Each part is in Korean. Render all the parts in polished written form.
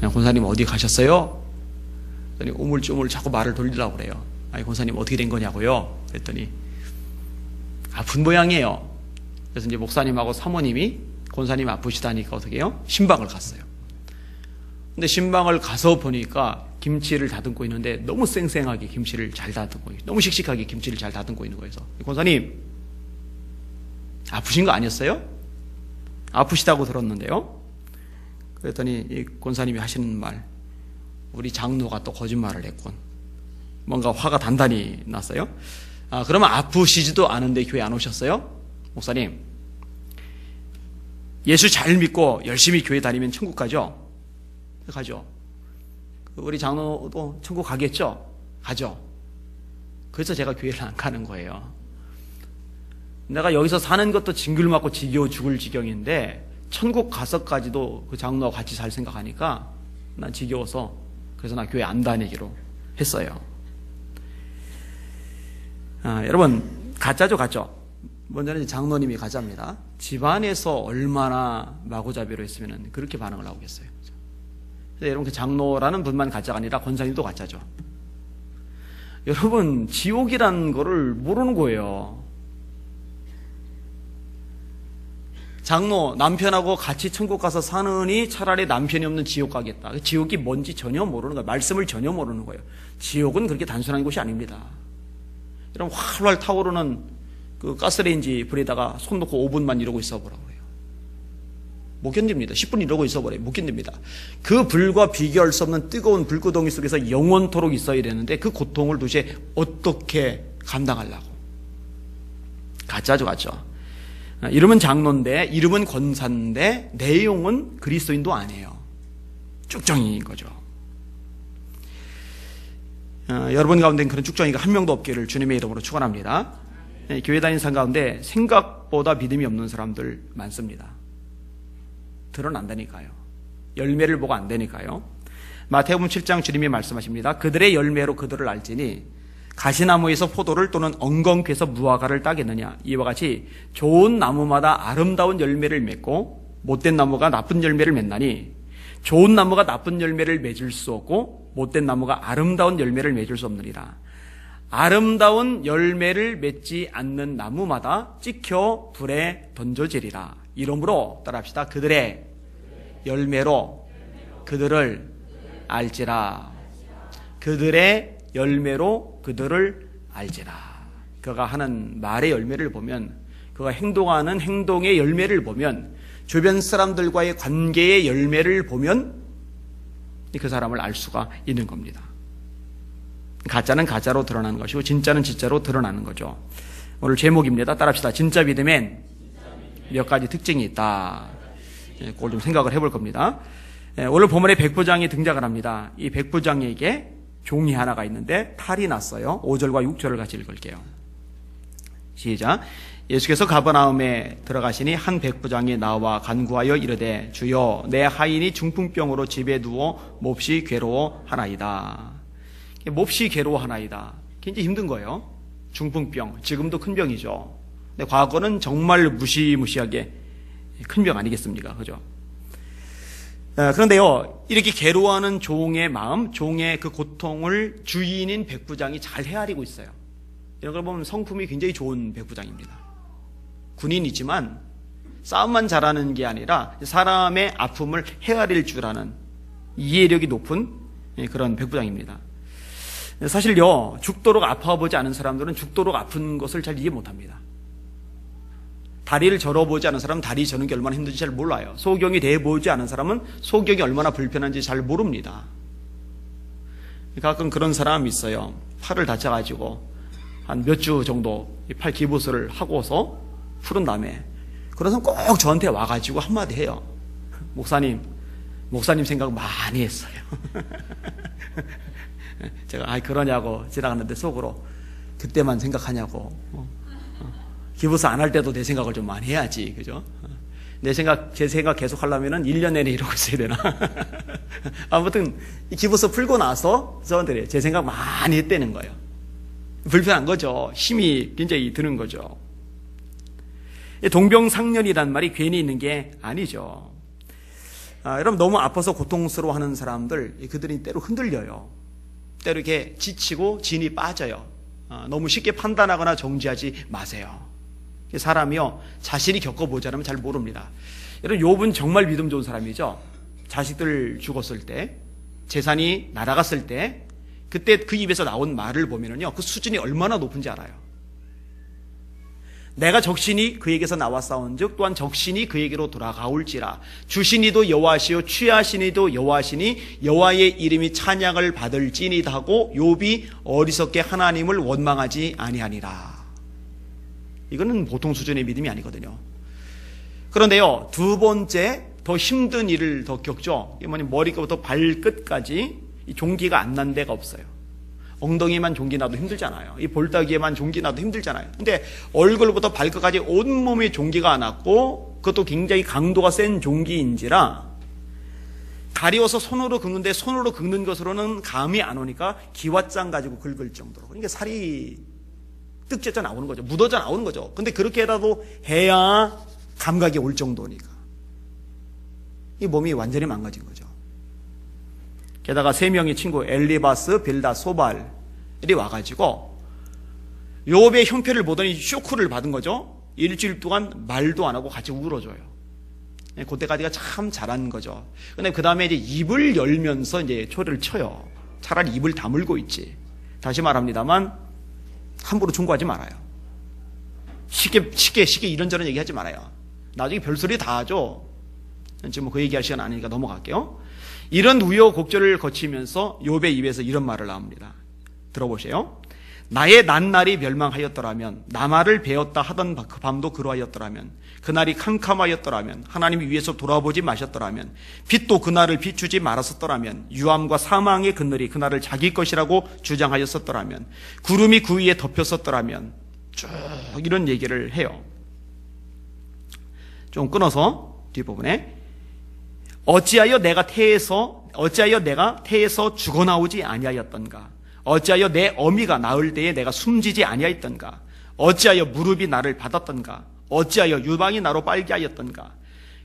권사님 어디 가셨어요? 그랬더니 우물쭈물 자꾸 말을 돌리려고 그래요. 아니, 권사님 어떻게 된 거냐고요? 그랬더니 아픈 모양이에요. 그래서 이제 목사님하고 사모님이 권사님 아프시다니까 어떻게 해요? 신방을 갔어요. 근데 신방을 가서 보니까 김치를 다듬고 있는데 너무 쌩쌩하게 김치를 잘 다듬고 너무 씩씩하게 김치를 잘 다듬고 있는 거예요. 그래서 권사님 아프신 거 아니었어요? 아프시다고 들었는데요. 그랬더니 이 권사님이 하시는 말, 우리 장로가 또 거짓말을 했군. 뭔가 화가 단단히 났어요. 아, 그러면 아프시지도 않은데 교회 안 오셨어요? 목사님, 예수 잘 믿고 열심히 교회 다니면 천국 가죠? 가죠. 우리 장로도 천국 가겠죠? 가죠. 그래서 제가 교회를 안 가는 거예요. 내가 여기서 사는 것도 징글맞고 지겨워 죽을 지경인데 천국 가서까지도 그 장로와 같이 살 생각하니까 난 지겨워서, 그래서 나 교회 안 다니기로 했어요. 여러분, 가짜죠, 가짜. 먼저는 장로님이 가짜입니다. 집안에서 얼마나 마구잡이로 했으면 그렇게 반응을 하고겠어요. 여러분, 그 장로라는 분만 가짜가 아니라 권사님도 가짜죠. 여러분, 지옥이라는 거를 모르는 거예요. 장로, 남편하고 같이 천국 가서 사느니 차라리 남편이 없는 지옥 가겠다. 지옥이 뭔지 전혀 모르는 거예요. 말씀을 전혀 모르는 거예요. 지옥은 그렇게 단순한 곳이 아닙니다. 여러분, 활활 타오르는 그 가스레인지 불에다가 손 놓고 5분만 이러고 있어 보라고 그래요. 못 견딥니다. 10분 이러고 있어 버려요. 못 견딥니다. 그 불과 비교할 수 없는 뜨거운 불구덩이 속에서 영원토록 있어야 되는데 그 고통을 도대체 어떻게 감당하려고. 가짜죠, 가짜. 이름은 장로인데, 이름은 권사인데 내용은 그리스도인도 아니에요. 쭉정이인 거죠. 여러분 가운데는 그런 쭉정이가 한 명도 없기를 주님의 이름으로 축원합니다. 교회 다니는 사람 가운데 생각보다 믿음이 없는 사람들 많습니다. 드러난다니까요. 열매를 보고 안 되니까요. 마태복음 7장 주님이 말씀하십니다. 그들의 열매로 그들을 알지니 가시나무에서 포도를 또는 엉겅퀴에서 무화과를 따겠느냐. 이와 같이 좋은 나무마다 아름다운 열매를 맺고 못된 나무가 나쁜 열매를 맺나니 좋은 나무가 나쁜 열매를 맺을 수 없고 못된 나무가 아름다운 열매를 맺을 수 없느니라. 아름다운 열매를 맺지 않는 나무마다 찍혀 불에 던져지리라. 이러므로 따라합시다. 그들의 열매로 그들을 알지라. 그들의 열매로 그들을 알지라. 그가 하는 말의 열매를 보면, 그가 행동하는 행동의 열매를 보면, 주변 사람들과의 관계의 열매를 보면 그 사람을 알 수가 있는 겁니다. 가짜는 가짜로 드러나는 것이고 진짜는 진짜로 드러나는 거죠. 오늘 제목입니다. 따라합시다. 진짜 믿음엔 몇 가지 특징이 있다. 그걸 좀 생각을 해볼 겁니다. 오늘 본문에 백부장이 등장을 합니다. 이 백부장에게 종이 하나가 있는데 탈이 났어요. 5절과 6절을 같이 읽을게요. 시작. 예수께서 가버나움에 들어가시니 한 백부장이 나와 간구하여 이르되 주여 내 하인이 중풍병으로 집에 누워 몹시 괴로워하나이다. 몹시 괴로워하나이다. 굉장히 힘든 거예요. 중풍병, 지금도 큰 병이죠. 근데 과거는 정말 무시무시하게 큰 병 아니겠습니까? 그죠? 그런데요, 이렇게 괴로워하는 종의 마음, 종의 그 고통을 주인인 백부장이 잘 헤아리고 있어요. 이런 걸 보면 성품이 굉장히 좋은 백부장입니다. 군인이지만 싸움만 잘하는 게 아니라 사람의 아픔을 헤아릴 줄 아는 이해력이 높은 그런 백부장입니다. 사실요, 죽도록 아파보지 않은 사람들은 죽도록 아픈 것을 잘 이해 못합니다. 다리를 절어보지 않은 사람은 다리 저는 게 얼마나 힘든지 잘 몰라요. 소경이 돼보지 않은 사람은 소경이 얼마나 불편한지 잘 모릅니다. 가끔 그런 사람이 있어요. 팔을 다쳐가지고 한 몇 주 정도 팔 기부스를 하고서 푸른 다음에 그런 사람 꼭 저한테 와가지고 한마디 해요. 목사님 생각 많이 했어요. 제가 그러냐고 지나갔는데 속으로 그때만 생각하냐고. 기부스 안 할 때도 내 생각을 좀 많이 해야지, 그죠? 제 생각 계속 하려면은 1년 내내 이러고 있어야 되나? 아무튼 이 기부스 풀고 나서 저한테 제 생각 많이 했다는 거예요. 불편한 거죠. 힘이 굉장히 드는 거죠. 동병상련이란 말이 괜히 있는 게 아니죠. 여러분 너무 아파서 고통스러워하는 사람들 그들이 때로 흔들려요. 때로 이렇게 지치고 진이 빠져요. 너무 쉽게 판단하거나 정지하지 마세요. 사람이요 자신이 겪어보지 않으면 잘 모릅니다. 여러분 욥은 정말 믿음 좋은 사람이죠. 자식들 죽었을 때 재산이 날아갔을 때 그때 그 입에서 나온 말을 보면은요 그 수준이 얼마나 높은지 알아요. 내가 적신이 그에게서 나왔사온즉 또한 적신이 그에게로 돌아가올지라 주시니도 여호와시요 취하시니도 여호와시니 여호와의 이름이 찬양을 받을지니다 하고 욥이 어리석게 하나님을 원망하지 아니하니라. 이거는 보통 수준의 믿음이 아니거든요. 그런데요 두 번째 더 힘든 일을 더 겪죠. 이게 뭐냐면 머리부터 발끝까지 종기가 안 난 데가 없어요. 엉덩이만 종기 나도 힘들잖아요. 이 볼따기에만 종기 나도 힘들잖아요. 근데 얼굴부터 발끝까지 온몸에 종기가 났고 그것도 굉장히 강도가 센 종기인지라 가리워서 손으로 긁는데 손으로 긁는 것으로는 감이 안 오니까 기왓장 가지고 긁을 정도로. 그러니까 살이 뜩 나오는 거죠. 묻어져 나오는 거죠. 근데 그렇게라도 해야 감각이 올 정도니까. 이 몸이 완전히 망가진 거죠. 게다가 세 명의 친구 엘리바스, 빌다, 소발이 와가지고 욥의 형편을 보더니 쇼크를 받은 거죠. 일주일 동안 말도 안 하고 같이 울어줘요. 그때까지가 참 잘한 거죠. 근데 그 다음에 이제 입을 열면서 이제 초리를 쳐요. 차라리 입을 다물고 있지. 다시 말합니다만 함부로 충고하지 말아요. 쉽게 이런저런 얘기하지 말아요. 나중에 별소리 다 하죠. 지금 뭐 그 얘기할 시간 아니니까 넘어갈게요. 이런 우여곡절을 거치면서 욥의 입에서 이런 말을 나옵니다. 들어보세요. 나의 낱날이 멸망하였더라면 나말을 베었다 하던 그 밤도 그러하였더라면 그날이 캄캄하였더라면 하나님이 위에서 돌아보지 마셨더라면 빛도 그날을 비추지 말았었더라면 유암과 사망의 그늘이 그날을 자기 것이라고 주장하였었더라면 구름이 그 위에 덮였었더라면 쭉 이런 얘기를 해요. 좀 끊어서 뒷부분에 어찌하여 내가 태에서 죽어나오지 아니하였던가? 어찌하여 내 어미가 낳을 때에 내가 숨지지 아니하였던가? 어찌하여 무릎이 나를 받았던가? 어찌하여 유방이 나로 빨게 하였던가?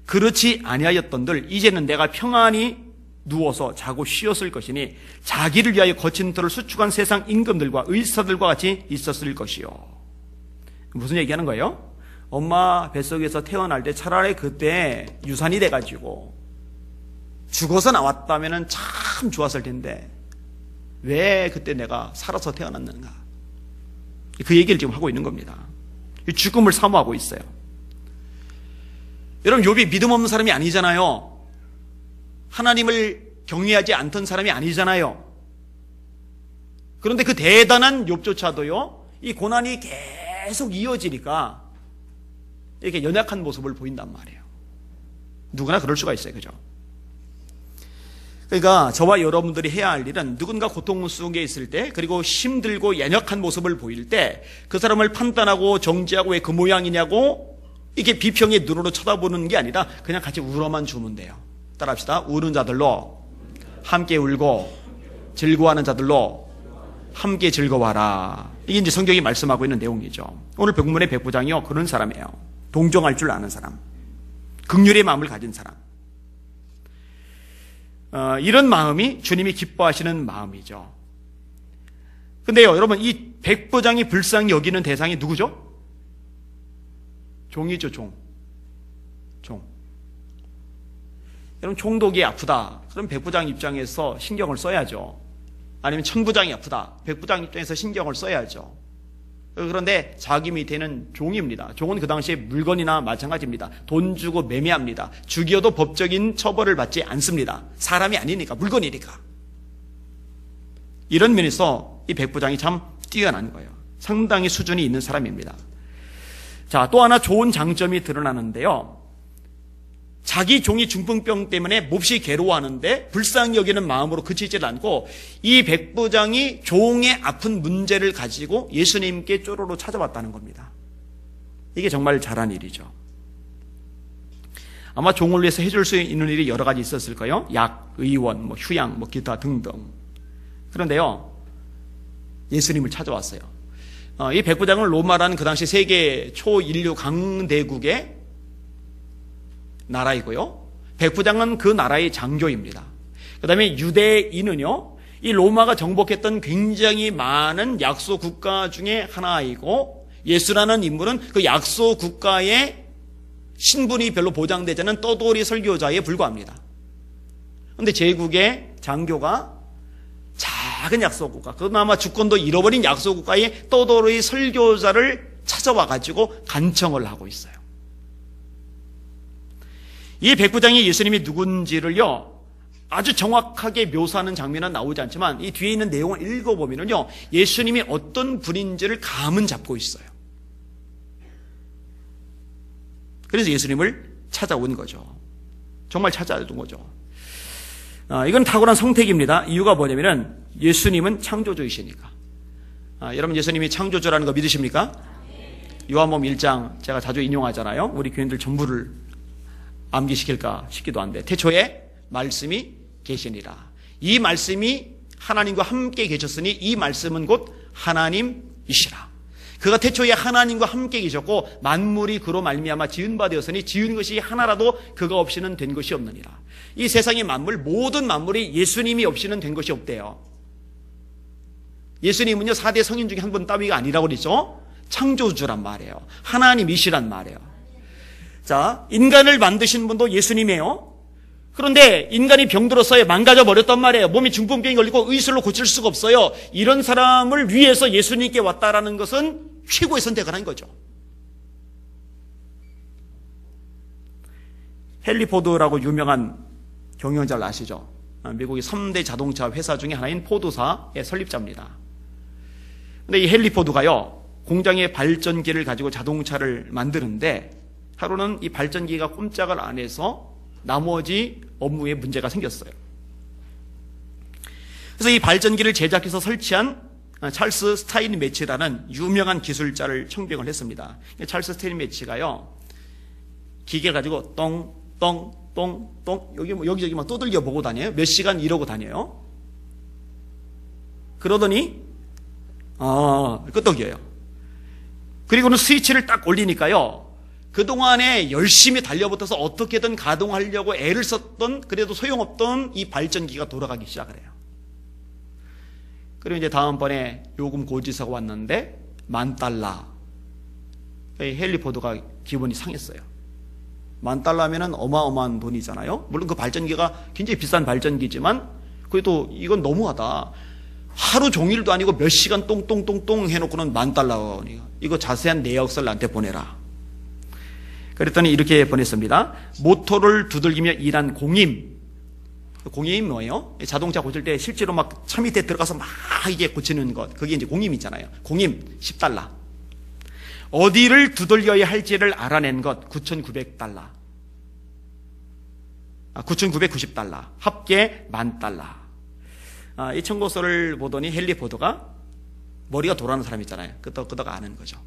그렇지 아니하였던들 이제는 내가 평안히 누워서 자고 쉬었을 것이니 자기를 위하여 거친 터를 수축한 세상 임금들과 의사들과 같이 있었을 것이요. 무슨 얘기하는 거예요? 엄마 뱃속에서 태어날 때 차라리 그때 유산이 돼가지고 죽어서 나왔다면 참 좋았을 텐데 왜 그때 내가 살아서 태어났는가? 그 얘기를 지금 하고 있는 겁니다. 죽음을 사모하고 있어요. 여러분 욥이 믿음 없는 사람이 아니잖아요. 하나님을 경외하지 않던 사람이 아니잖아요. 그런데 그 대단한 욥조차도요 이 고난이 계속 이어지니까 이렇게 연약한 모습을 보인단 말이에요. 누구나 그럴 수가 있어요. 그죠? 그러니까 저와 여러분들이 해야 할 일은 누군가 고통 속에 있을 때 그리고 힘들고 연약한 모습을 보일 때 그 사람을 판단하고 정지하고 왜 그 모양이냐고 이게 비평의 눈으로 쳐다보는 게 아니라 그냥 같이 울어만 주면 돼요. 따라합시다. 우는 자들로 함께 울고 즐거워하는 자들로 함께 즐거워하라. 이게 이제 성경이 말씀하고 있는 내용이죠. 오늘 본문의 백부장이요 그런 사람이에요. 동정할 줄 아는 사람, 긍휼의 마음을 가진 사람. 이런 마음이 주님이 기뻐하시는 마음이죠. 근데요, 여러분, 이 백부장이 불쌍히 여기는 대상이 누구죠? 종이죠, 종. 여러분, 총독이 아프다. 그럼 백부장 입장에서 신경을 써야죠. 아니면 천부장이 아프다. 백부장 입장에서 신경을 써야죠. 그런데 자기 밑에는 종입니다. 종은 그 당시에 물건이나 마찬가지입니다. 돈 주고 매매합니다. 죽여도 법적인 처벌을 받지 않습니다. 사람이 아니니까, 물건이니까. 이런 면에서 이 백부장이 참 뛰어난 거예요. 상당히 수준이 있는 사람입니다. 자, 또 하나 좋은 장점이 드러나는데요. 자기 종이 중풍병 때문에 몹시 괴로워하는데 불쌍히 여기는 마음으로 그치질 않고 이 백부장이 종의 아픈 문제를 가지고 예수님께 쪼로로 찾아왔다는 겁니다. 이게 정말 잘한 일이죠. 아마 종을 위해서 해줄 수 있는 일이 여러 가지 있었을 거예요. 약, 의원, 휴양, 기타 등등. 그런데요, 예수님을 찾아왔어요. 이 백부장은 로마라는 그 당시 세계 초인류 강대국의 나라이고요. 백부장은 그 나라의 장교입니다. 그 다음에 유대인은요, 이 로마가 정복했던 굉장히 많은 약소 국가 중에 하나이고, 예수라는 인물은 그 약소 국가의 신분이 별로 보장되지 않은 떠돌이 설교자에 불과합니다. 그런데 제국의 장교가 작은 약소 국가, 그나마 주권도 잃어버린 약소 국가의 떠돌이 설교자를 찾아와가지고 간청을 하고 있어요. 이 백부장이 예수님이 누군지를요, 아주 정확하게 묘사하는 장면은 나오지 않지만 이 뒤에 있는 내용을 읽어보면요, 예수님이 어떤 분인지를 감은 잡고 있어요. 그래서 예수님을 찾아온 거죠. 정말 찾아온 거죠. 이건 탁월한 선택입니다. 이유가 뭐냐면은 예수님은 창조주이시니까. 여러분, 예수님이 창조주라는 거 믿으십니까? 요한복음 1장 제가 자주 인용하잖아요. 우리 교인들 전부를 암기시킬까 싶기도 한데, 태초에 말씀이 계시니라. 이 말씀이 하나님과 함께 계셨으니 이 말씀은 곧 하나님이시라. 그가 태초에 하나님과 함께 계셨고 만물이 그로 말미암아 지은 바 되었으니 지은 것이 하나라도 그가 없이는 된 것이 없느니라. 이 세상의 만물, 모든 만물이 예수님이 없이는 된 것이 없대요. 예수님은요, 4대 성인 중에 한 분 따위가 아니라고 그랬죠. 창조주란 말이에요. 하나님이시란 말이에요. 자, 인간을 만드신 분도 예수님이에요. 그런데 인간이 병들어서 망가져 버렸단 말이에요. 몸이 중풍병이 걸리고 의술로 고칠 수가 없어요. 이런 사람을 위해서 예수님께 왔다라는 것은 최고의 선택을 한 거죠. 헨리 포드라고 유명한 경영자를 아시죠? 미국의 3대 자동차 회사 중에 하나인 포드사의 설립자입니다. 근데 이 헨리 포드가요, 공장에 발전기를 가지고 자동차를 만드는데 하루는 이 발전기가 꼼짝을 안 해서 나머지 업무에 문제가 생겼어요. 그래서 이 발전기를 제작해서 설치한 찰스 스타인매치라는 유명한 기술자를 청빙을 했습니다. 찰스 스타인매치가요, 기계를 가지고 똥 여기저기 막 두들겨 보고 다녀요. 몇 시간 이러고 다녀요. 그러더니 끄떡여요. 그리고는 스위치를 딱 올리니까요, 그동안에 열심히 달려붙어서 어떻게든 가동하려고 애를 썼던, 그래도 소용없던 이 발전기가 돌아가기 시작을 해요. 그리고 이제 다음번에 요금 고지서가 왔는데 $10,000. 헨리 포드가 기분이 상했어요. $10,000면은 어마어마한 돈이잖아요. 물론 그 발전기가 굉장히 비싼 발전기지만 그래도 이건 너무하다. 하루 종일도 아니고 몇 시간 똥똥똥똥 해놓고는 $10,000. 이거 자세한 내역서를 나한테 보내라. 그랬더니 이렇게 보냈습니다. 모터를 두들기며 일한 공임. 공임이 뭐예요? 자동차 고칠 때 실제로 막 차 밑에 들어가서 막 이게 고치는 것, 그게 이제 공임이잖아요. 공임 $10. 어디를 두들겨야 할지를 알아낸 것 $9,900. $9,990. 합계 $10,000. 이 청구서를 보더니 헨리 포드가 머리가 돌아가는 사람 있잖아요. 끄덕끄덕 아는 거죠.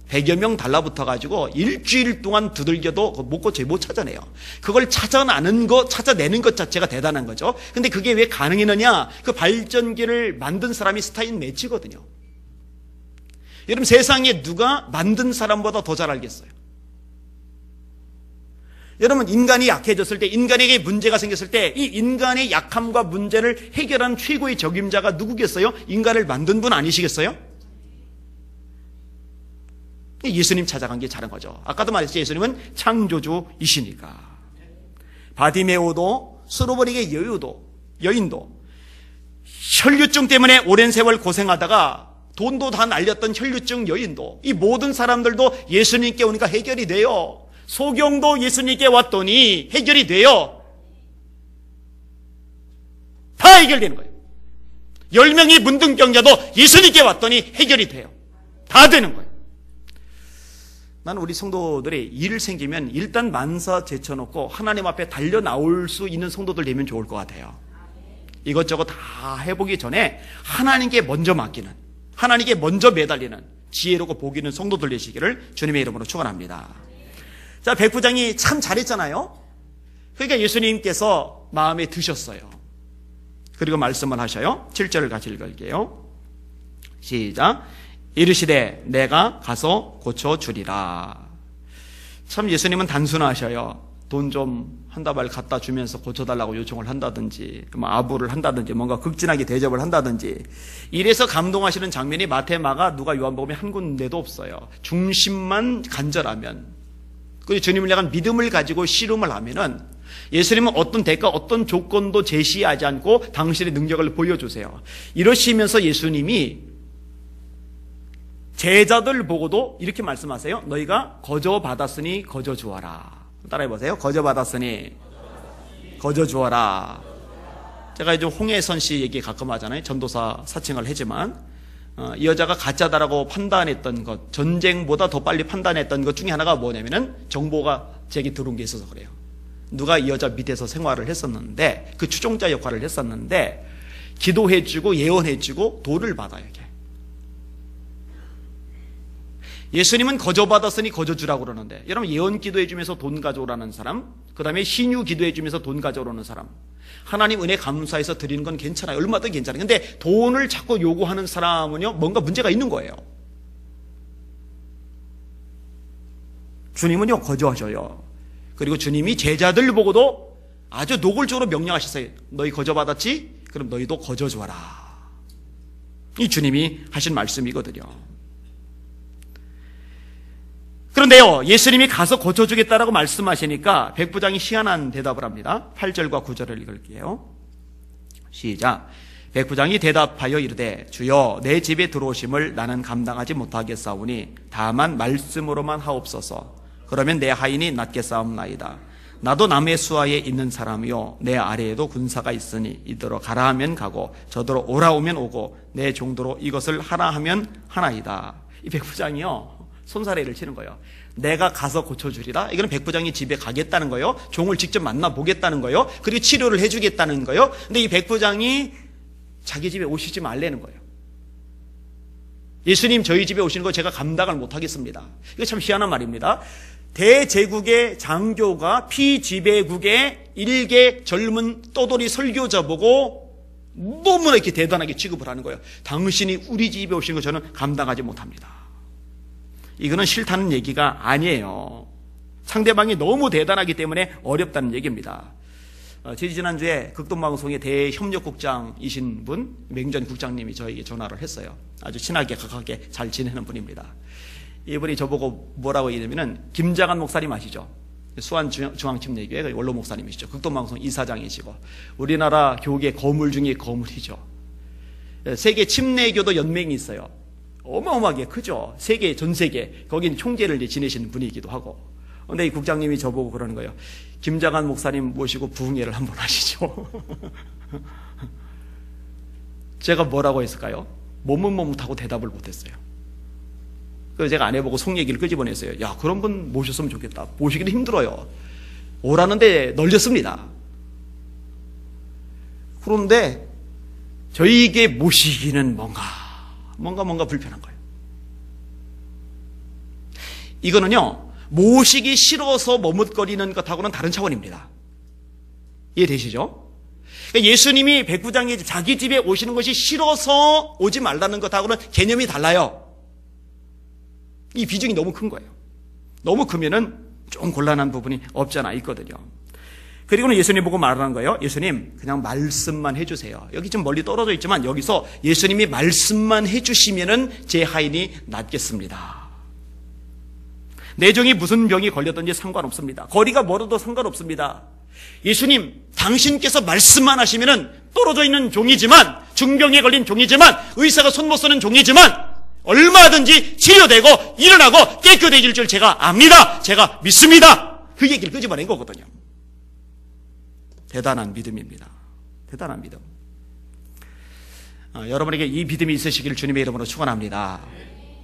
100여 명 달라붙어가지고 일주일 동안 두들겨도 못 고쳐요. 못 찾아내요. 그걸 찾아내는 것 자체가 대단한 거죠. 근데 그게 왜 가능했느냐? 그 발전기를 만든 사람이 스타인매치거든요. 여러분, 세상에 누가 만든 사람보다 더 잘 알겠어요? 여러분, 인간이 약해졌을 때, 인간에게 문제가 생겼을 때 이 인간의 약함과 문제를 해결한 최고의 적임자가 누구겠어요? 인간을 만든 분 아니시겠어요? 예수님 찾아간 게 잘한 거죠. 아까도 말했죠. 예수님은 창조주이시니까. 바디메오도, 스로버릭의 여인도 혈류증 때문에 오랜 세월 고생하다가 돈도 다 날렸던 혈류증 여인도, 이 모든 사람들도 예수님께 오니까 해결이 돼요. 소경도 예수님께 왔더니 해결이 돼요. 다 해결되는 거예요. 10명의 문둥병자도 예수님께 왔더니 해결이 돼요. 다 되는 거예요. 나는 우리 성도들이 일 생기면 일단 만사 제쳐놓고 하나님 앞에 달려 나올 수 있는 성도들 되면 좋을 것 같아요. 이것저것 다 해보기 전에 하나님께 먼저 맡기는, 하나님께 먼저 매달리는 지혜롭고 복 있는 성도들 되시기를 주님의 이름으로 축원합니다. 자, 백부장이 참 잘했잖아요. 그러니까 예수님께서 마음에 드셨어요. 그리고 말씀을 하셔요. 7절을 같이 읽을게요. 시작. 이르시되 내가 가서 고쳐주리라. 참 예수님은 단순하셔요. 돈 좀 한 다발 갖다 주면서 고쳐달라고 요청을 한다든지, 아부를 한다든지, 뭔가 극진하게 대접을 한다든지, 이래서 감동하시는 장면이 마태, 마가, 누가, 요한복음에 한 군데도 없어요. 중심만 간절하면, 그리고 주님을 향한 믿음을 가지고 씨름을 하면은 예수님은 어떤 대가, 어떤 조건도 제시하지 않고 당신의 능력을 보여주세요. 이러시면서 예수님이 제자들 보고도 이렇게 말씀하세요. 너희가 거저 받았으니 거저 주어라. 따라해보세요. 거저 받았으니 거저 주어라. 제가 요즘 홍혜선 씨 얘기 가끔 하잖아요. 전도사 사칭을 하지만 이 여자가 가짜다라고 판단했던 것, 전쟁보다 더 빨리 판단했던 것 중에 하나가 뭐냐면은 정보가 제게 들어온 게 있어서 그래요. 누가 이 여자 밑에서 생활을 했었는데, 그 추종자 역할을 했었는데, 기도해주고 예언해주고 돈을 받아요. 이게. 예수님은 거저 받았으니 거저 주라고 그러는데, 여러분 예언 기도해주면서 돈 가져오라는 사람, 그 다음에 신유 기도해주면서 돈 가져오라는 사람, 하나님 은혜 감사해서 드리는 건 괜찮아요. 얼마든 괜찮아요. 근데 돈을 자꾸 요구하는 사람은요, 뭔가 문제가 있는 거예요. 주님은요, 거저하셔요. 그리고 주님이 제자들 보고도 아주 노골적으로 명령하셨어요. 너희 거저 받았지? 그럼 너희도 거저 주어라. 이 주님이 하신 말씀이거든요. 그런데요, 예수님이 가서 고쳐주겠다라고 말씀하시니까 백부장이 희한한 대답을 합니다. 8절과 9절을 읽을게요. 시작. 백부장이 대답하여 이르되 주여 내 집에 들어오심을 나는 감당하지 못하겠사오니 다만 말씀으로만 하옵소서. 그러면 내 하인이 낫겠사옵나이다. 나도 남의 수하에 있는 사람이요 내 아래에도 군사가 있으니 이더러 가라 하면 가고 저더러 오라 오면 오고 내 종도로 이것을 하라 하면 하나이다. 이 백부장이요 손사래를 치는 거예요. 내가 가서 고쳐주리라. 이거는 백부장이 집에 가겠다는 거예요. 종을 직접 만나보겠다는 거예요. 그리고 치료를 해주겠다는 거예요. 근데 이 백부장이 자기 집에 오시지 말라는 거예요. 예수님 저희 집에 오시는 거 제가 감당을 못하겠습니다. 이거 참 희한한 말입니다. 대제국의 장교가 피지배국의 일개 젊은 떠돌이 설교자 보고 너무나 이렇게 대단하게 취급을 하는 거예요. 당신이 우리 집에 오시는 거 저는 감당하지 못합니다. 이거는 싫다는 얘기가 아니에요. 상대방이 너무 대단하기 때문에 어렵다는 얘기입니다. 지난주에 극동방송의 대협력국장이신 분, 맹전 국장님이 저에게 전화를 했어요. 아주 친하게 가깝게 잘 지내는 분입니다. 이분이 저보고 뭐라고 얘기하냐면은 김장한 목사님 아시죠? 수안중앙침례교회 원로 목사님이시죠. 극동방송 이사장이시고 우리나라 교계 거물 중에 거물이죠. 세계 침례교도 연맹이 있어요. 어마어마하게 크죠. 세계, 전 세계. 거긴 총재를 지내시는 분이기도 하고. 근데 이 국장님이 저보고 그러는 거예요. 김장한 목사님 모시고 부흥회를 한번 하시죠. 제가 뭐라고 했을까요? 머뭇머뭇하고 대답을 못했어요. 그래서 제가 아내 보고 속 얘기를 끄집어냈어요. 야, 그런 분 모셨으면 좋겠다. 모시기도 힘들어요. 오라는데 널렸습니다. 그런데 저희에게 모시기는 뭔가 불편한 거예요. 이거는요, 모시기 싫어서 머뭇거리는 것하고는 다른 차원입니다. 이해되시죠? 그러니까 예수님이 백부장이 자기 집에 오시는 것이 싫어서 오지 말라는 것하고는 개념이 달라요. 이 비중이 너무 큰 거예요. 너무 크면은 좀 곤란한 부분이 없지 않아 있거든요. 그리고는 예수님 보고 말하는 거예요. 예수님 그냥 말씀만 해주세요. 여기 좀 멀리 떨어져 있지만 여기서 예수님이 말씀만 해주시면은 제 하인이 낫겠습니다. 내 종이 무슨 병이 걸렸든지 상관없습니다. 거리가 멀어도 상관없습니다. 예수님 당신께서 말씀만 하시면은 떨어져 있는 종이지만, 중병에 걸린 종이지만, 의사가 손 못 쓰는 종이지만 얼마든지 치료되고 일어나고 깨끗해질 줄 제가 압니다. 제가 믿습니다. 그 얘기를 끄집어낸 거거든요. 대단한 믿음입니다. 대단한 믿음. 여러분에게 이 믿음이 있으시기를 주님의 이름으로 축원합니다.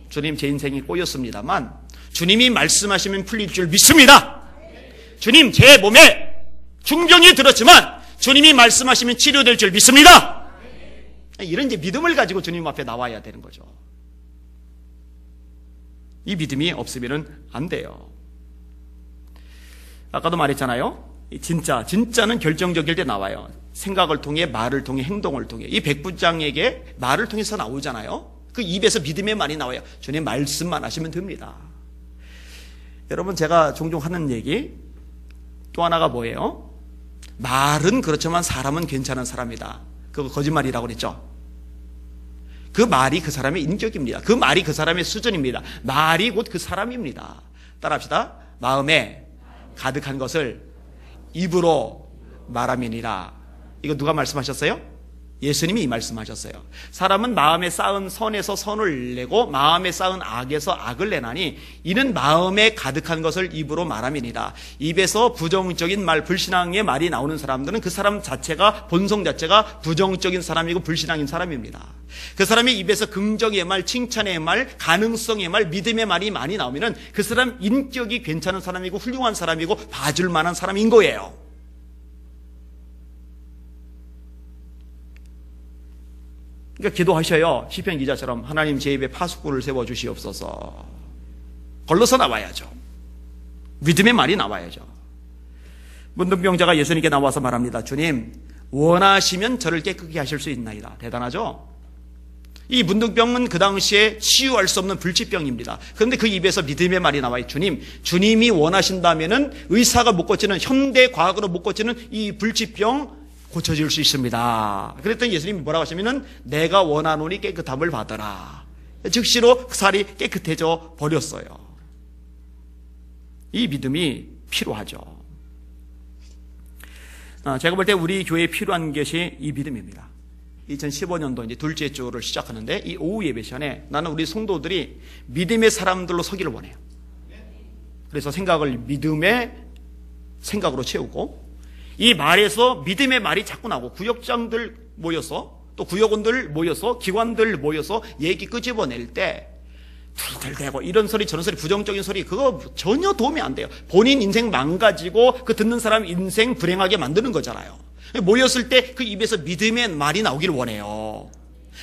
주님 제 인생이 꼬였습니다만 주님이 말씀하시면 풀릴 줄 믿습니다. 주님 제 몸에 중병이 들었지만 주님이 말씀하시면 치료될 줄 믿습니다. 이런 이제 믿음을 가지고 주님 앞에 나와야 되는 거죠. 이 믿음이 없으면 안 돼요. 아까도 말했잖아요. 진짜는 결정적일 때 나와요. 생각을 통해, 말을 통해, 행동을 통해. 이 백부장에게 말을 통해서 나오잖아요. 그 입에서 믿음의 말이 나와요. 주님 말씀만 하시면 됩니다. 여러분 제가 종종 하는 얘기, 또 하나가 뭐예요? 말은 그렇지만 사람은 괜찮은 사람이다. 그거 거짓말이라고 그랬죠. 그 말이 그 사람의 인격입니다. 그 말이 그 사람의 수준입니다. 말이 곧 그 사람입니다. 따라합시다. 마음에 가득한 것을 입으로 말함이니라. 이거 누가 말씀하셨어요? 예수님이 이 말씀하셨어요. 사람은 마음에 쌓은 선에서 선을 내고 마음에 쌓은 악에서 악을 내나니 이는 마음에 가득한 것을 입으로 말함이니라. 입에서 부정적인 말, 불신앙의 말이 나오는 사람들은 그 사람 자체가, 본성 자체가 부정적인 사람이고 불신앙인 사람입니다. 그 사람의 입에서 긍정의 말, 칭찬의 말, 가능성의 말, 믿음의 말이 많이 나오면은 그 사람 인격이 괜찮은 사람이고 훌륭한 사람이고 봐줄 만한 사람인 거예요. 그러니까 기도하셔요. 시편 기자처럼 하나님 제 입에 파수꾼을 세워주시옵소서. 걸러서 나와야죠. 믿음의 말이 나와야죠. 문둥병자가 예수님께 나와서 말합니다. 주님, 원하시면 저를 깨끗게 하실 수 있나이다. 대단하죠? 이 문둥병은 그 당시에 치유할 수 없는 불치병입니다. 그런데 그 입에서 믿음의 말이 나와요. 주님이 원하신다면은 의사가 못 고치는, 현대 과학으로 못 고치는 이 불치병 고쳐질 수 있습니다. 그랬더니 예수님이 뭐라고 하시면은 내가 원하노니 깨끗함을 받아라. 즉시로 그 살이 깨끗해져 버렸어요. 이 믿음이 필요하죠. 제가 볼 때 우리 교회에 필요한 것이 이 믿음입니다. 2015년도 이제 둘째 주를 시작하는데 이 오후 예배 시간에 나는 우리 성도들이 믿음의 사람들로 서기를 원해요. 그래서 생각을 믿음의 생각으로 채우고 이 말에서 믿음의 말이 자꾸 나오고 구역장들 모여서 또 구역원들 모여서 기관들 모여서 얘기 끄집어낼 때 툴툴대고 이런 소리 저런 소리 부정적인 소리 그거 전혀 도움이 안 돼요. 본인 인생 망가지고 그 듣는 사람 인생 불행하게 만드는 거잖아요. 모였을 때 그 입에서 믿음의 말이 나오길 원해요.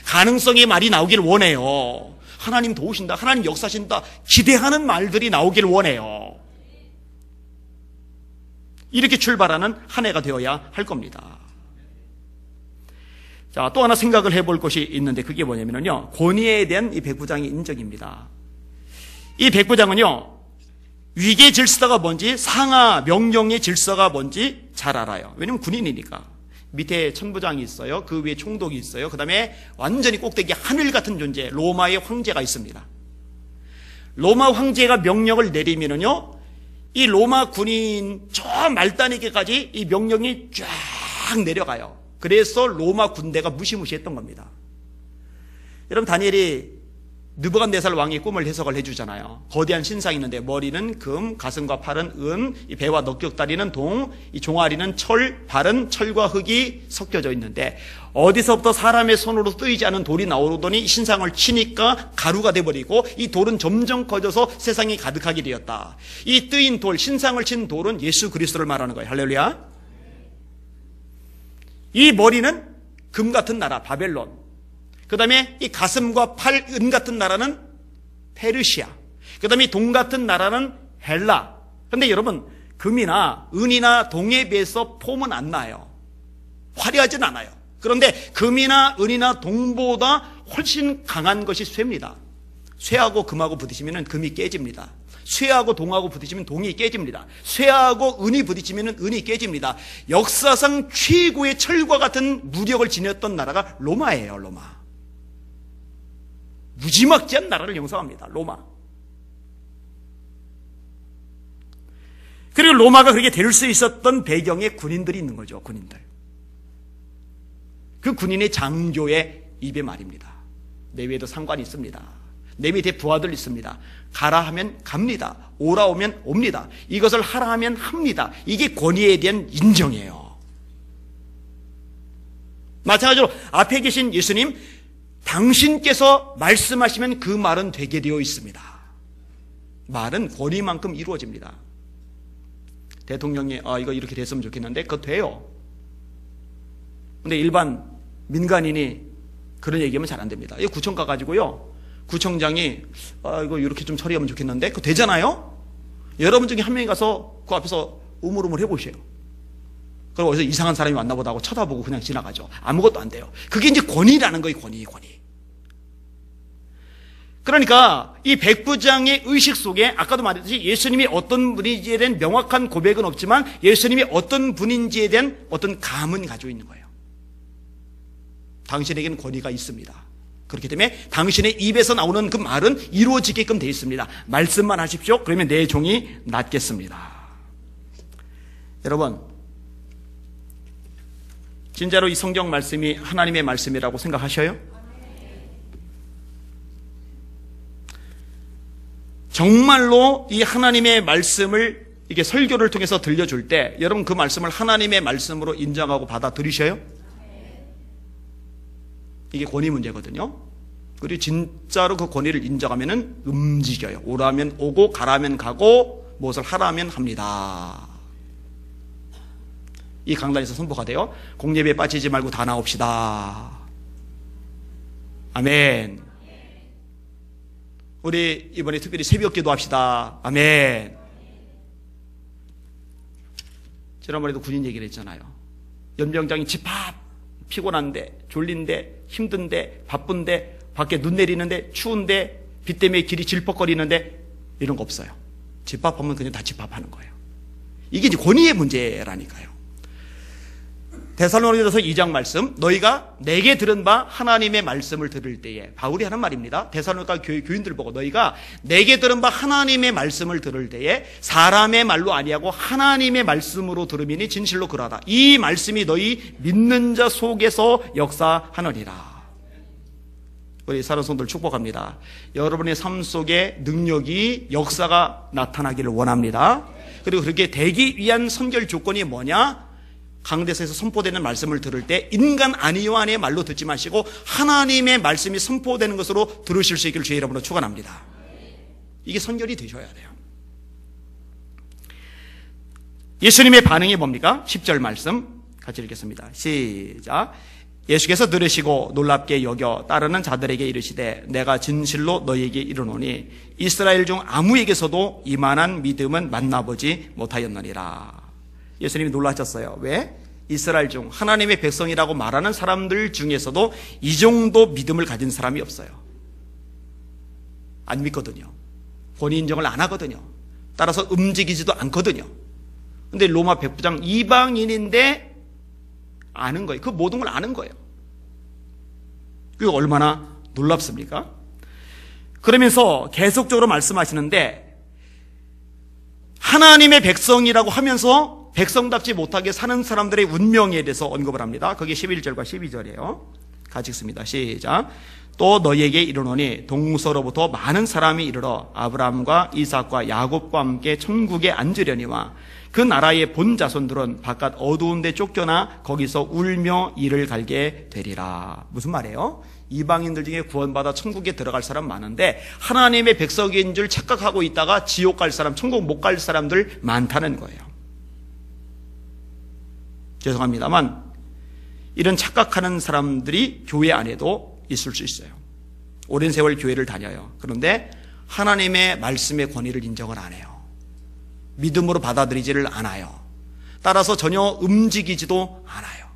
가능성의 말이 나오길 원해요. 하나님 도우신다, 하나님 역사하신다 기대하는 말들이 나오길 원해요. 이렇게 출발하는 한 해가 되어야 할 겁니다. 자, 또 하나 생각을 해볼 것이 있는데 그게 뭐냐면요. 권위에 대한 이 백부장의 인정입니다. 이 백부장은요, 위계 질서가 뭔지 상하 명령의 질서가 뭔지 잘 알아요. 왜냐면 군인이니까. 밑에 천부장이 있어요. 그 위에 총독이 있어요. 그 다음에 완전히 꼭대기 하늘 같은 존재, 로마의 황제가 있습니다. 로마 황제가 명령을 내리면은요, 이 로마 군인 저 말단에게까지 이 명령이 쫙 내려가요. 그래서 로마 군대가 무시무시했던 겁니다. 여러분 다니엘이 느부갓네살 왕의 꿈을 해석을 해주잖아요. 거대한 신상이 있는데 머리는 금, 가슴과 팔은 은, 이 배와 넉적다리는 동, 이 종아리는 철, 발은 철과 흙이 섞여져 있는데 어디서부터 사람의 손으로 뜨이지 않은 돌이 나오더니 신상을 치니까 가루가 돼버리고 이 돌은 점점 커져서 세상이 가득하게 되었다. 이 뜨인 돌, 신상을 친 돌은 예수 그리스도를 말하는 거예요. 할렐루야. 이 머리는 금 같은 나라 바벨론, 그 다음에 이 가슴과 팔, 은 같은 나라는 페르시아, 그 다음에 동 같은 나라는 헬라. 그런데 여러분 금이나 은이나 동에 비해서 폼은 안 나요. 화려하진 않아요. 그런데 금이나 은이나 동보다 훨씬 강한 것이 쇠입니다. 쇠하고 금하고 부딪히면 금이 깨집니다. 쇠하고 동하고 부딪히면 동이 깨집니다. 쇠하고 은이 부딪히면 은이 깨집니다. 역사상 최고의 철과 같은 무력을 지녔던 나라가 로마예요. 로마. 무지막지한 나라를 형성합니다. 로마. 그리고 로마가 그렇게 될 수 있었던 배경에 군인들이 있는 거죠. 군인들. 그 군인의 장교의 입의 말입니다. 내 위에도 상관이 있습니다. 내 밑에 부하들 있습니다. 가라 하면 갑니다. 오라 오면 옵니다. 이것을 하라 하면 합니다. 이게 권위에 대한 인정이에요. 마찬가지로 앞에 계신 예수님, 당신께서 말씀하시면 그 말은 되게 되어 있습니다. 말은 권위만큼 이루어집니다. 대통령이 이거 이렇게 됐으면 좋겠는데 그거 돼요. 근데 일반 민간인이 그런 얘기하면 잘 안 됩니다. 이거 구청 가가지고요, 구청장이 이거 이렇게 좀 처리하면 좋겠는데 그거 되잖아요. 여러분 중에 한 명이 가서 그 앞에서 우물우물 해보세요. 그리고 어디서 이상한 사람이 왔나 보다 하고 쳐다보고 그냥 지나가죠. 아무것도 안 돼요. 그게 이제 권위라는 거예요. 권위. 그러니까 이 백부장의 의식 속에 아까도 말했듯이 예수님이 어떤 분인지에 대한 명확한 고백은 없지만 예수님이 어떤 분인지에 대한 어떤 감은 가지고 있는 거예요. 당신에게는 권위가 있습니다. 그렇기 때문에 당신의 입에서 나오는 그 말은 이루어지게끔 되어 있습니다. 말씀만 하십시오. 그러면 내 종이 낫겠습니다. 여러분, 진짜로 이 성경 말씀이 하나님의 말씀이라고 생각하셔요? 정말로 이 하나님의 말씀을 이게 설교를 통해서 들려줄 때 여러분 그 말씀을 하나님의 말씀으로 인정하고 받아들이셔요? 이게 권위 문제거든요. 그리고 진짜로 그 권위를 인정하면은 움직여요. 오라면 오고 가라면 가고 무엇을 하라면 합니다. 이 강단에서 선포가 돼요. 공예배에 빠지지 말고 다 나옵시다. 아멘. 우리 이번에 특별히 새벽 기도합시다. 아멘. 지난번에도 군인 얘기를 했잖아요. 연병장이 집합, 피곤한데, 졸린데, 힘든데, 바쁜데, 밖에 눈 내리는데, 추운데, 비 때문에 길이 질퍽거리는데 이런 거 없어요. 집합하면 그냥 다 집합하는 거예요. 이게 이제 권위의 문제라니까요. 데살로니가서 2장 말씀, 너희가 내게 들은 바 하나님의 말씀을 들을 때에, 바울이 하는 말입니다. 데살로니가 교인들 보고 너희가 내게 들은 바 하나님의 말씀을 들을 때에 사람의 말로 아니하고 하나님의 말씀으로 들음이니 진실로 그러하다. 이 말씀이 너희 믿는 자 속에서 역사하느니라. 우리 사랑하는 성도들 축복합니다. 여러분의 삶 속에 능력이 역사가 나타나기를 원합니다. 그리고 그렇게 되기 위한 선결 조건이 뭐냐? 강대에서 선포되는 말씀을 들을 때 인간 아니요한의 말로 듣지 마시고 하나님의 말씀이 선포되는 것으로 들으실 수 있기를 주의 이름으로 축원합니다. 이게 선결이 되셔야 돼요. 예수님의 반응이 뭡니까? 10절 말씀 같이 읽겠습니다. 시작. 예수께서 들으시고 놀랍게 여겨 따르는 자들에게 이르시되 내가 진실로 너희에게 이르노니 이스라엘 중 아무에게서도 이만한 믿음은 만나보지 못하였느니라. 예수님이 놀라셨어요. 왜? 이스라엘 중 하나님의 백성이라고 말하는 사람들 중에서도 이 정도 믿음을 가진 사람이 없어요. 안 믿거든요. 권위 인정을 안 하거든요. 따라서 움직이지도 않거든요. 근데 로마 백부장 이방인인데 아는 거예요. 그 모든 걸 아는 거예요. 그게 얼마나 놀랍습니까? 그러면서 계속적으로 말씀하시는데 하나님의 백성이라고 하면서 백성답지 못하게 사는 사람들의 운명에 대해서 언급을 합니다. 그게 11절과 12절이에요. 같이 읽습니다. 시작. 또 너희에게 이르노니 동서로부터 많은 사람이 이르러 아브라함과 이삭과 야곱과 함께 천국에 앉으려니와 그 나라의 본 자손들은 바깥 어두운 데 쫓겨나 거기서 울며 이를 갈게 되리라. 무슨 말이에요? 이방인들 중에 구원받아 천국에 들어갈 사람 많은데 하나님의 백성인 줄 착각하고 있다가 지옥 갈 사람, 천국 못 갈 사람들 많다는 거예요. 죄송합니다만 이런 착각하는 사람들이 교회 안에도 있을 수 있어요. 오랜 세월 교회를 다녀요. 그런데 하나님의 말씀의 권위를 인정을 안 해요. 믿음으로 받아들이지를 않아요. 따라서 전혀 움직이지도 않아요.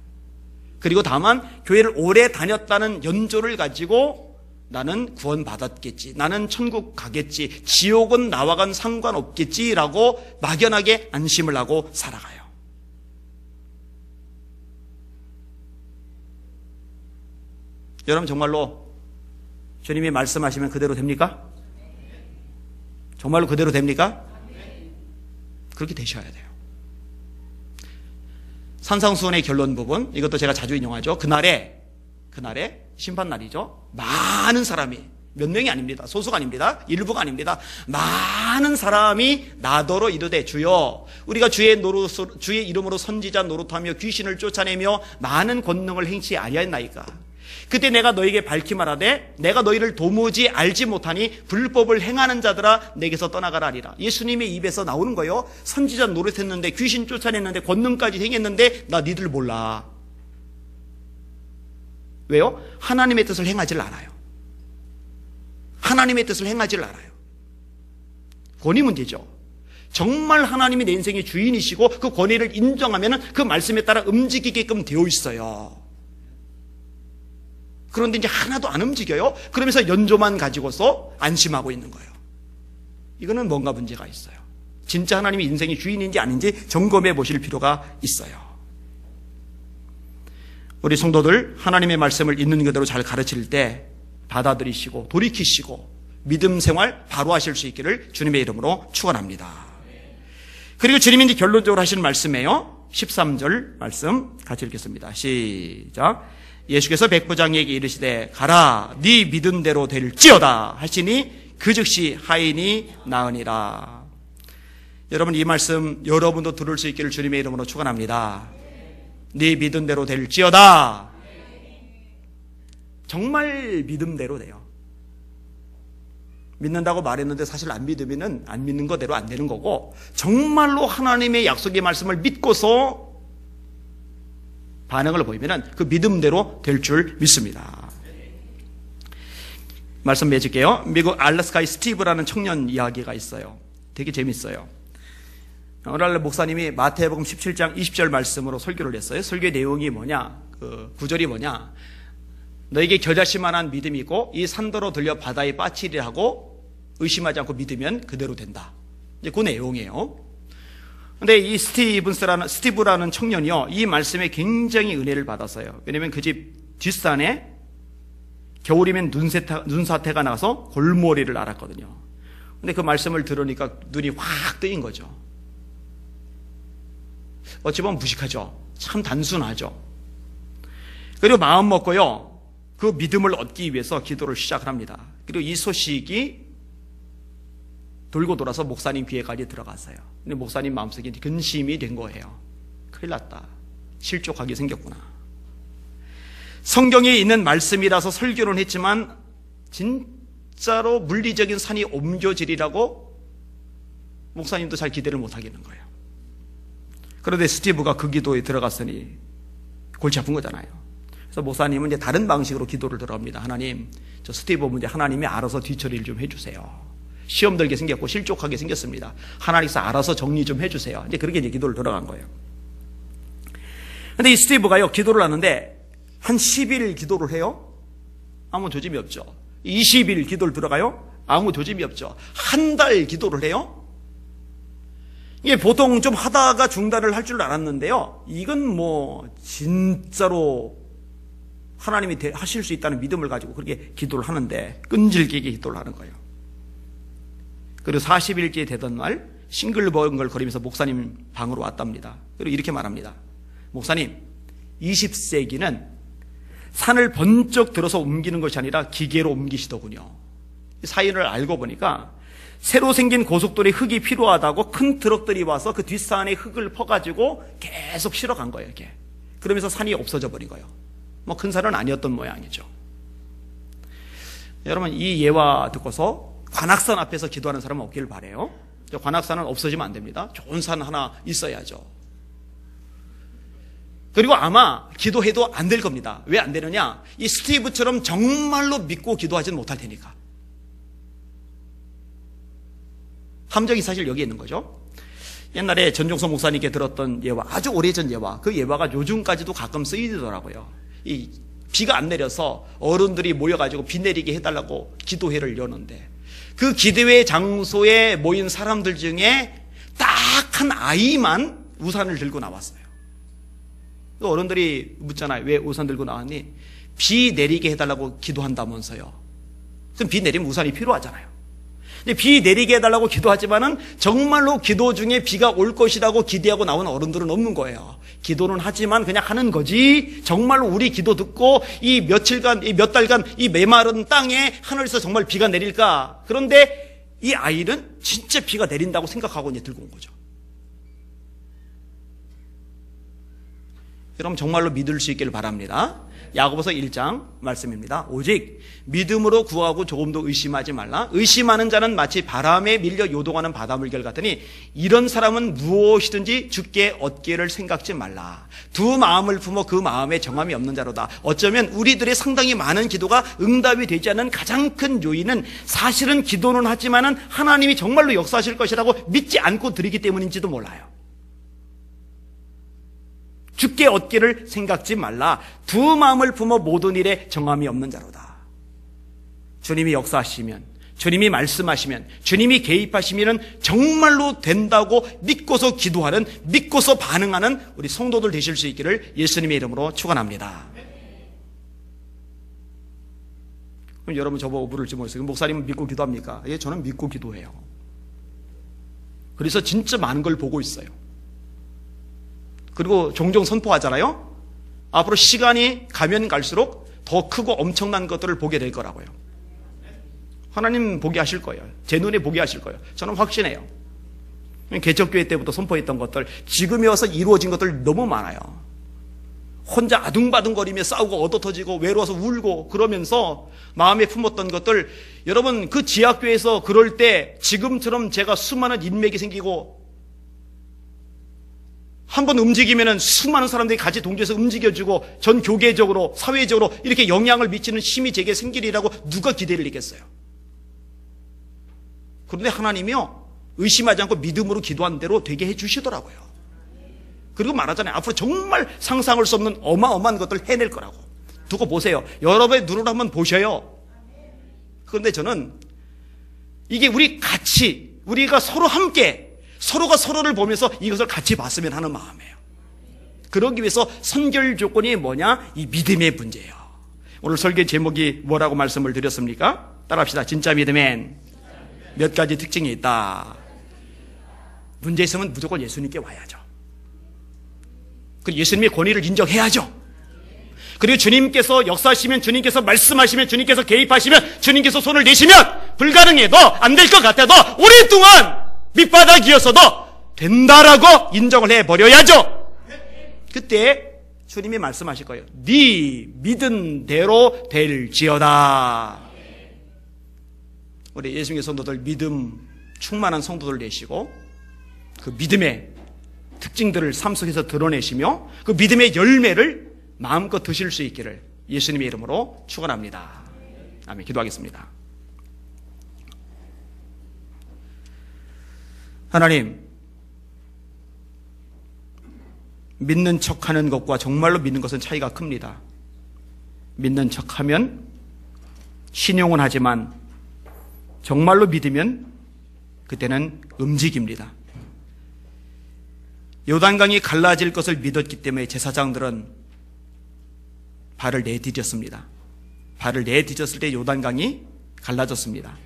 그리고 다만 교회를 오래 다녔다는 연조를 가지고 나는 구원받았겠지, 나는 천국 가겠지, 지옥은 나와간 상관없겠지라고 막연하게 안심을 하고 살아가요. 여러분 정말로 주님이 말씀하시면 그대로 됩니까? 정말로 그대로 됩니까? 그렇게 되셔야 돼요. 산상수훈의 결론 부분, 이것도 제가 자주 인용하죠. 그날에 심판날이죠. 많은 사람이, 몇 명이 아닙니다. 소수가 아닙니다. 일부가 아닙니다. 많은 사람이 나더러 이르되 주여 우리가 주의 이름으로 선지자 노릇하며 귀신을 쫓아내며 많은 권능을 행치 아니하였나이까. 그때 내가 너에게 밝히 말하되 내가 너희를 도무지 알지 못하니 불법을 행하는 자들아 내게서 떠나가라 하리라. 예수님의 입에서 나오는 거예요. 선지자 노릇했는데 귀신 쫓아냈는데 권능까지 행했는데 나 니들 몰라. 왜요? 하나님의 뜻을 행하질 않아요. 하나님의 뜻을 행하질 않아요. 권위 문제죠. 정말 하나님이 내 인생의 주인이시고 그 권위를 인정하면 그 말씀에 따라 움직이게끔 되어 있어요. 그런데 이제 하나도 안 움직여요. 그러면서 연조만 가지고서 안심하고 있는 거예요. 이거는 뭔가 문제가 있어요. 진짜 하나님이 인생의 주인인지 아닌지 점검해 보실 필요가 있어요. 우리 성도들 하나님의 말씀을 있는 그대로 잘 가르칠 때 받아들이시고 돌이키시고 믿음 생활 바로 하실 수 있기를 주님의 이름으로 축원합니다. 그리고 주님이 이제 결론적으로 하시는 말씀이에요. 13절 말씀 같이 읽겠습니다. 시작. 예수께서 백부장에게 이르시되 가라 네 믿음대로 될지어다 하시니 그 즉시 하인이 나으니라. 여러분 이 말씀 여러분도 들을 수 있기를 주님의 이름으로 축원합니다. 네 믿음대로 될지어다. 정말 믿음대로 돼요. 믿는다고 말했는데 사실 안 믿으면 안 믿는 거대로 안 되는 거고, 정말로 하나님의 약속의 말씀을 믿고서 반응을 보이면 그 믿음대로 될 줄 믿습니다. 말씀 맺을게요. 미국 알래스카의 스티브라는 청년 이야기가 있어요. 되게 재밌어요. 오늘날 목사님이 마태복음 17장 20절 말씀으로 설교를 했어요. 설교의 내용이 뭐냐, 그 구절이 뭐냐, 너에게 겨자씨만한 믿음이 있고 이 산더러 들려 바다에 빠치리라 하고 의심하지 않고 믿으면 그대로 된다. 이제 그 내용이에요. 근데 이 스티브라는 청년이요, 이 말씀에 굉장히 은혜를 받았어요. 왜냐면 그 집 뒷산에 겨울이면 눈사태가 나서 골머리를 앓았거든요. 근데 그 말씀을 들으니까 눈이 확 뜨인 거죠. 어찌 보면 무식하죠. 참 단순하죠. 그리고 마음 먹고요, 그 믿음을 얻기 위해서 기도를 시작을 합니다. 그리고 이 소식이 돌고 돌아서 목사님 귀에까지 들어갔어요. 근데 목사님 마음속에 근심이 된 거예요. 큰일 났다. 실족하게 생겼구나. 성경에 있는 말씀이라서 설교는 했지만 진짜로 물리적인 산이 옮겨지리라고 목사님도 잘 기대를 못 하겠는 거예요. 그런데 스티브가 그 기도에 들어갔으니 골치 아픈 거잖아요. 그래서 목사님은 이제 다른 방식으로 기도를 들어갑니다. 하나님, 저 스티브 문제 하나님이 알아서 뒤처리를 좀 해주세요. 시험 들게 생겼고 실족하게 생겼습니다. 하나님께서 알아서 정리 좀 해주세요. 이제 그렇게 이제 기도를 들어간 거예요. 근데 이 스티브가요, 기도를 하는데 한 10일 기도를 해요. 아무 조짐이 없죠. 20일 기도를 들어가요. 아무 조짐이 없죠. 한 달 기도를 해요. 이게 보통 좀 하다가 중단을 할 줄 알았는데요, 이건 뭐 진짜로 하나님이 하실 수 있다는 믿음을 가지고 그렇게 기도를 하는데 끈질기게 기도를 하는 거예요. 그리고 40일째 되던 날 싱글벙글 거리면서 목사님 방으로 왔답니다. 그리고 이렇게 말합니다. 목사님, 20세기는 산을 번쩍 들어서 옮기는 것이 아니라 기계로 옮기시더군요. 사연을 알고 보니까 새로 생긴 고속도로에 흙이 필요하다고 큰 트럭들이 와서 그 뒷산에 흙을 퍼가지고 계속 실어간 거예요, 이렇게. 그러면서 산이 없어져 버린 거예요. 뭐 큰 산은 아니었던 모양이죠. 여러분, 이 예화 듣고서 관악산 앞에서 기도하는 사람은 없기를 바라요. 관악산은 없어지면 안 됩니다. 좋은 산 하나 있어야죠. 그리고 아마 기도해도 안 될 겁니다. 왜 안 되느냐? 이 스티브처럼 정말로 믿고 기도하지는 못할 테니까. 함정이 사실 여기 있는 거죠. 옛날에 전종서 목사님께 들었던 예화, 아주 오래전 예화, 그 예화가 요즘까지도 가끔 쓰이더라고요. 이 비가 안 내려서 어른들이 모여가지고 비 내리게 해달라고 기도회를 여는데, 그 기도회 장소에 모인 사람들 중에 딱 한 아이만 우산을 들고 나왔어요. 또 어른들이 묻잖아요. 왜 우산 들고 나왔니? 비 내리게 해달라고 기도한다면서요. 그럼 비 내리면 우산이 필요하잖아요. 근데 비 내리게 해달라고 기도하지만은 정말로 기도 중에 비가 올 것이라고 기대하고 나온 어른들은 없는 거예요. 기도는 하지만 그냥 하는 거지, 정말로 우리 기도 듣고 이 며칠간, 이 몇 달간 이 메마른 땅에 하늘에서 정말 비가 내릴까? 그런데 이 아이는 진짜 비가 내린다고 생각하고 이제 들고 온 거죠. 여러분, 정말로 믿을 수 있기를 바랍니다. 야고보서 1장 말씀입니다. 오직 믿음으로 구하고 조금도 의심하지 말라. 의심하는 자는 마치 바람에 밀려 요동하는 바닷물결 같으니 이런 사람은 무엇이든지 주께 얻기를 생각지 말라. 두 마음을 품어 그 마음에 정함이 없는 자로다. 어쩌면 우리들의 상당히 많은 기도가 응답이 되지 않는 가장 큰 요인은 사실은 기도는 하지만은 하나님이 정말로 역사하실 것이라고 믿지 않고 드리기 때문인지도 몰라요. 죽게 얻기를 생각지 말라. 두 마음을 품어 모든 일에 정함이 없는 자로다. 주님이 역사하시면, 주님이 말씀하시면, 주님이 개입하시면 정말로 된다고 믿고서 기도하는, 믿고서 반응하는 우리 성도들 되실 수 있기를 예수님의 이름으로 축원합니다. 그럼 여러분 저보고 물을지 모르겠어요. 목사님은 믿고 기도합니까? 예, 저는 믿고 기도해요. 그래서 진짜 많은 걸 보고 있어요. 그리고 종종 선포하잖아요. 앞으로 시간이 가면 갈수록 더 크고 엄청난 것들을 보게 될 거라고요. 하나님 보게 하실 거예요. 제 눈에 보게 하실 거예요. 저는 확신해요. 개척교회 때부터 선포했던 것들, 지금에 와서 이루어진 것들 너무 많아요. 혼자 아둥바둥거리며 싸우고 얻어터지고 외로워서 울고 그러면서 마음에 품었던 것들, 여러분 그 지하교회에서 그럴 때 지금처럼 제가 수많은 인맥이 생기고 한번 움직이면은 수많은 사람들이 같이 동조해서 움직여주고 전 교계적으로 사회적으로 이렇게 영향을 미치는 힘이 제게 생기리라고 누가 기대를 했겠어요? 그런데 하나님이요, 의심하지 않고 믿음으로 기도한 대로 되게 해주시더라고요. 그리고 말하잖아요. 앞으로 정말 상상할 수 없는 어마어마한 것들을 해낼 거라고. 두고 보세요. 여러분의 눈으로 한번 보셔요. 그런데 저는 이게 우리가 서로 함께, 서로가 서로를 보면서 이것을 같이 봤으면 하는 마음이에요. 그러기 위해서 선결 조건이 뭐냐? 이 믿음의 문제예요. 오늘 설교 제목이 뭐라고 말씀을 드렸습니까? 따라합시다. 진짜 믿음엔 몇 가지 특징이 있다. 문제 있으면 무조건 예수님께 와야죠. 그 예수님의 권위를 인정해야죠. 그리고 주님께서 역사하시면, 주님께서 말씀하시면, 주님께서 개입하시면, 주님께서 손을 내시면 불가능해도 안 될 것 같아도 오랫동안 밑바닥이었어도 된다라고 인정을 해버려야죠. 그때 주님이 말씀하실 거예요. 네 믿은 대로 될지어다. 우리 예수님의 성도들, 믿음 충만한 성도들 되시고 그 믿음의 특징들을 삶 속에서 드러내시며 그 믿음의 열매를 마음껏 드실 수 있기를 예수님의 이름으로 축원합니다. 아멘. 기도하겠습니다. 하나님, 믿는 척하는 것과 정말로 믿는 것은 차이가 큽니다. 믿는 척하면 신용은 하지만 정말로 믿으면 그때는 움직입니다. 요단강이 갈라질 것을 믿었기 때문에 제사장들은 발을 내디뎠습니다. 발을 내디뎠을 때 요단강이 갈라졌습니다.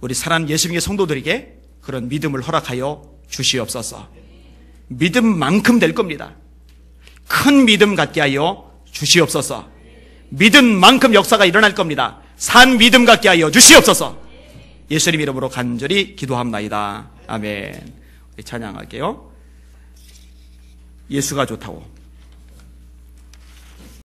우리 사랑하는 예수님의 성도들에게 그런 믿음을 허락하여 주시옵소서. 믿음만큼 될 겁니다. 큰 믿음 갖게 하여 주시옵소서. 믿은 만큼 역사가 일어날 겁니다. 산 믿음 갖게 하여 주시옵소서. 예수님 이름으로 간절히 기도합나이다. 아멘. 찬양할게요. 예수가 좋다고.